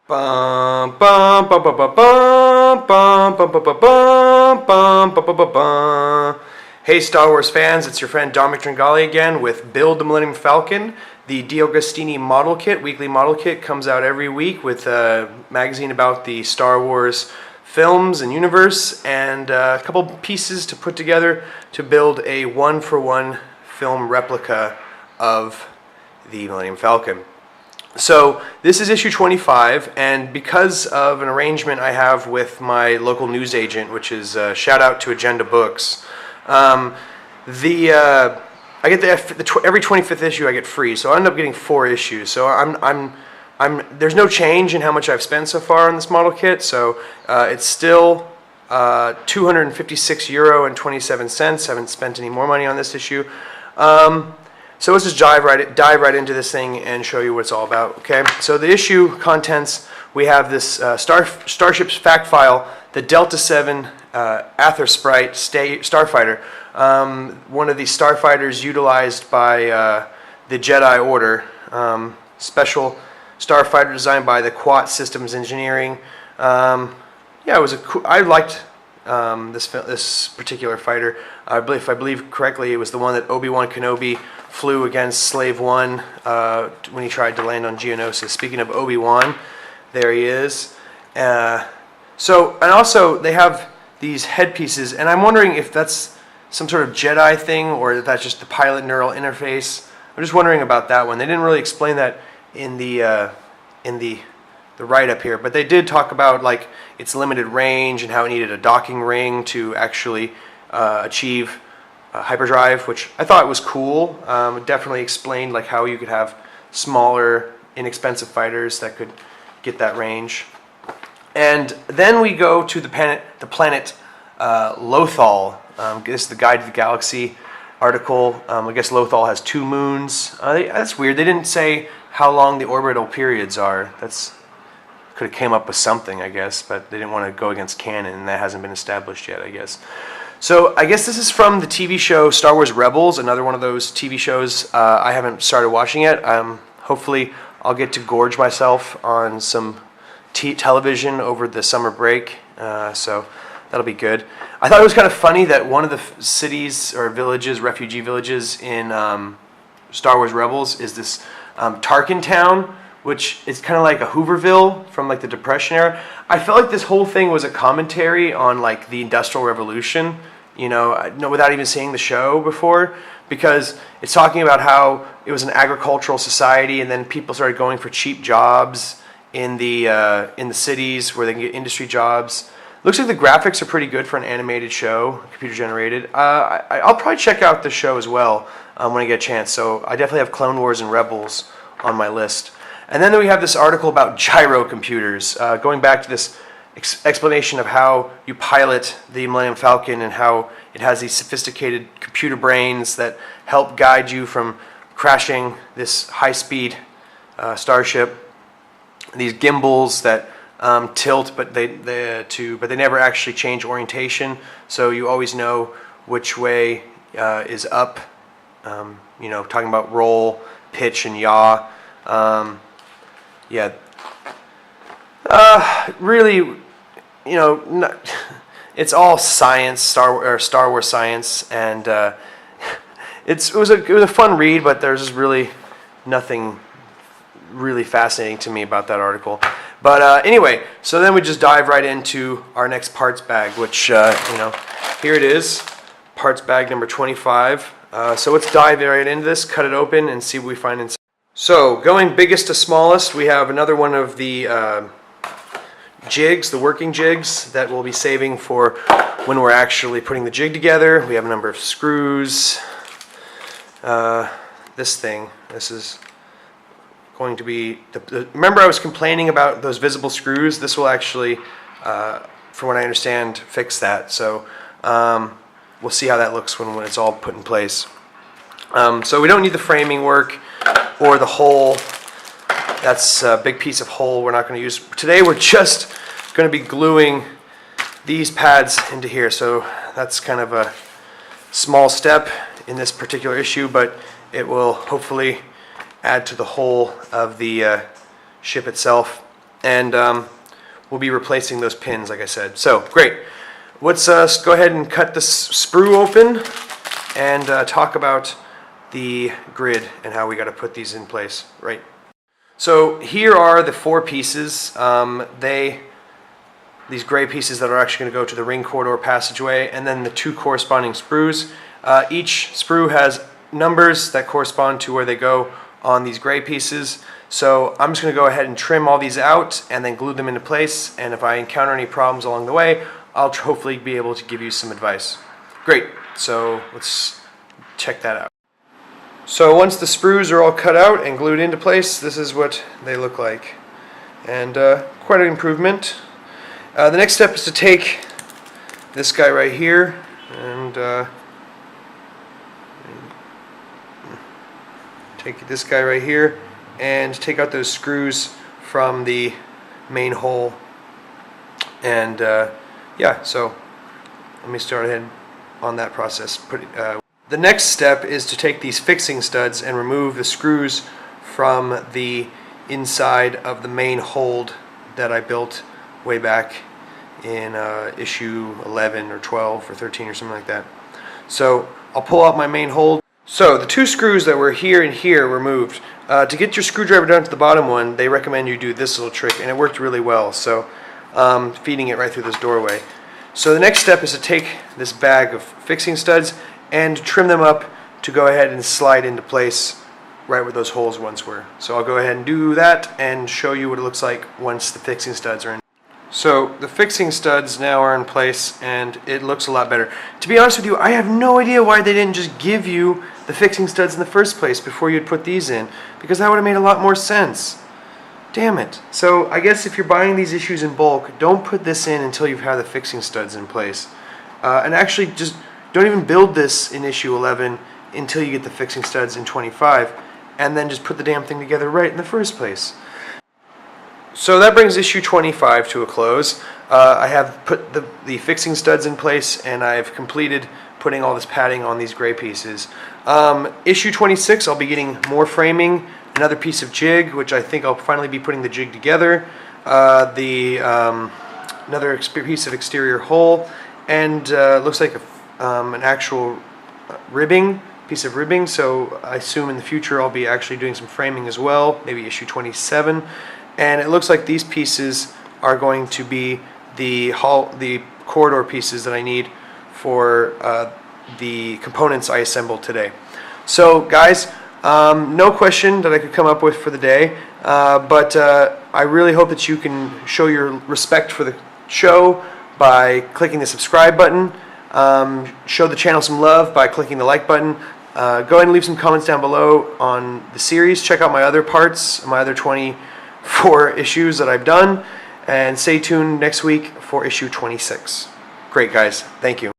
Bum, bum, bum, bum, bum, bum, bum, bum, bum, bum, bum, bum, bum, bum, bum. Hey Star Wars fans, it's your friend Dominic Tringali again with Build the Millennium Falcon. The D'Agostini model kit, weekly model kit, comes out every week with a magazine about the Star Wars films and universe, and a couple pieces to put together to build a one-for-one film replica of the Millennium Falcon. So this is issue 25, and because of an arrangement I have with my local news agent, which is shout out to Agenda Books, I get every 25th issue I get free, so I end up getting 4 issues. So there's no change in how much I've spent so far on this model kit, so it's still €256 and 27 cents. I haven't spent any more money on this issue. So let's just dive right into this thing and show you what it's all about. Okay. So the issue contents, we have this Starship's fact file, the Delta 7 Aether Sprite starfighter, one of the starfighters utilized by the Jedi Order, special starfighter designed by the Quat Systems Engineering. Yeah, it was I liked this particular fighter. If I believe correctly, it was the one that Obi-Wan Kenobi flew against Slave One when he tried to land on Geonosis. Speaking of Obi-Wan, there he is. And also they have these headpieces, and I'm wondering if that's some sort of Jedi thing or if that's just the pilot neural interface. I'm just wondering about that one. They didn't really explain that in the write-up here, but they did talk about like its limited range and how it needed a docking ring to actually achieve hyperdrive, which I thought was cool. It definitely explained like how you could have smaller, inexpensive fighters that could get that range. And then we go to the planet Lothal. This is the Guide to the Galaxy article. I guess Lothal has 2 moons. That's weird. They didn't say how long the orbital periods are. Could have came up with something, I guess, but they didn't want to go against canon, and that hasn't been established yet, I guess. So I guess this is from the TV show Star Wars Rebels, another one of those TV shows I haven't started watching yet. Hopefully I'll get to gorge myself on some television over the summer break, so that'll be good. I thought it was kind of funny that one of the cities or villages, refugee villages in Star Wars Rebels is this Tarkin town, which is kind of like a Hooverville from like the Depression era. I felt like this whole thing was a commentary on like the Industrial Revolution, without even seeing the show before, because it's talking about how it was an agricultural society, and then people started going for cheap jobs in the cities where they can get industry jobs. Looks like the graphics are pretty good for an animated show, computer generated. I'll probably check out the show as well when I get a chance. So I definitely have Clone Wars and Rebels on my list. And then we have this article about gyro computers, going back to this explanation of how you pilot the Millennium Falcon and how it has these sophisticated computer brains that help guide you from crashing this high-speed starship. These gimbals that tilt, but they never actually change orientation, so you always know which way is up. Talking about roll, pitch, and yaw. Really, it's all science, Star Wars science, and it was a fun read, but there's just really nothing really fascinating to me about that article. But anyway, so then we just dive right into our next parts bag, which here it is, parts bag number 25. So let's dive right into this, cut it open, and see what we find inside. So, going biggest to smallest, we have another one of the jigs, the working jigs, that we'll be saving for when we're actually putting the jig together. We have a number of screws. This is going to be... remember I was complaining about those visible screws? This will actually, from what I understand, fix that. So, we'll see how that looks when it's all put in place. So we don't need the framing work or the hole. That's a big piece of hole we're not going to use. Today we're just going to be gluing these pads into here. So that's kind of a small step in this particular issue, but it will hopefully add to the whole of the ship itself. and we'll be replacing those pins, like I said. So great. Let's go ahead and cut this sprue open and talk about the grid and how we got to put these in place. Right. So here are the 4 pieces. These gray pieces that are actually going to go to the ring corridor passageway, and then the 2 corresponding sprues. Each sprue has numbers that correspond to where they go on these gray pieces. So I'm just going to go ahead and trim all these out and then glue them into place, and if I encounter any problems along the way, I'll hopefully be able to give you some advice. Great, so let's check that out. So once the sprues are all cut out and glued into place, this is what they look like, and quite an improvement. The next step is to take this guy right here and take this guy right here and take out those screws from the main hole. And yeah, so let me start ahead on that process. The next step is to take these fixing studs and remove the screws from the inside of the main hold that I built way back in issue 11 or 12 or 13 or something like that. So I'll pull out my main hold. So the 2 screws that were here and here were moved. To get your screwdriver down to the bottom one, they recommend you do this little trick, and it worked really well. So feeding it right through this doorway. So the next step is to take this bag of fixing studs and trim them up to go ahead and slide into place right where those holes once were. So I'll go ahead and do that and show you what it looks like once the fixing studs are in. So the fixing studs now are in place and it looks a lot better. To be honest with you, I have no idea why they didn't just give you the fixing studs in the first place before you'd put these in, because that would have made a lot more sense. Damn it. So I guess if you're buying these issues in bulk, don't put this in until you've had the fixing studs in place. And actually just don't even build this in issue 11 until you get the fixing studs in 25, and then just put the damn thing together right in the first place. So that brings issue 25 to a close. I have put the fixing studs in place, and I've completed putting all this padding on these gray pieces. Issue 26, I'll be getting more framing, another piece of jig, which I think I'll finally be putting the jig together, another piece of exterior hull, and looks like an actual piece of ribbing. So I assume in the future I'll be actually doing some framing as well, maybe issue 27. And it looks like these pieces are going to be the corridor pieces that I need for the components I assembled today. So guys, no question that I could come up with for the day, but I really hope that you can show your respect for the show by clicking the subscribe button, show the channel some love by clicking the like button. Go ahead and leave some comments down below on the series. Check out my other parts, my other 24 issues that I've done, and stay tuned next week for issue 26. Great, guys. Thank you.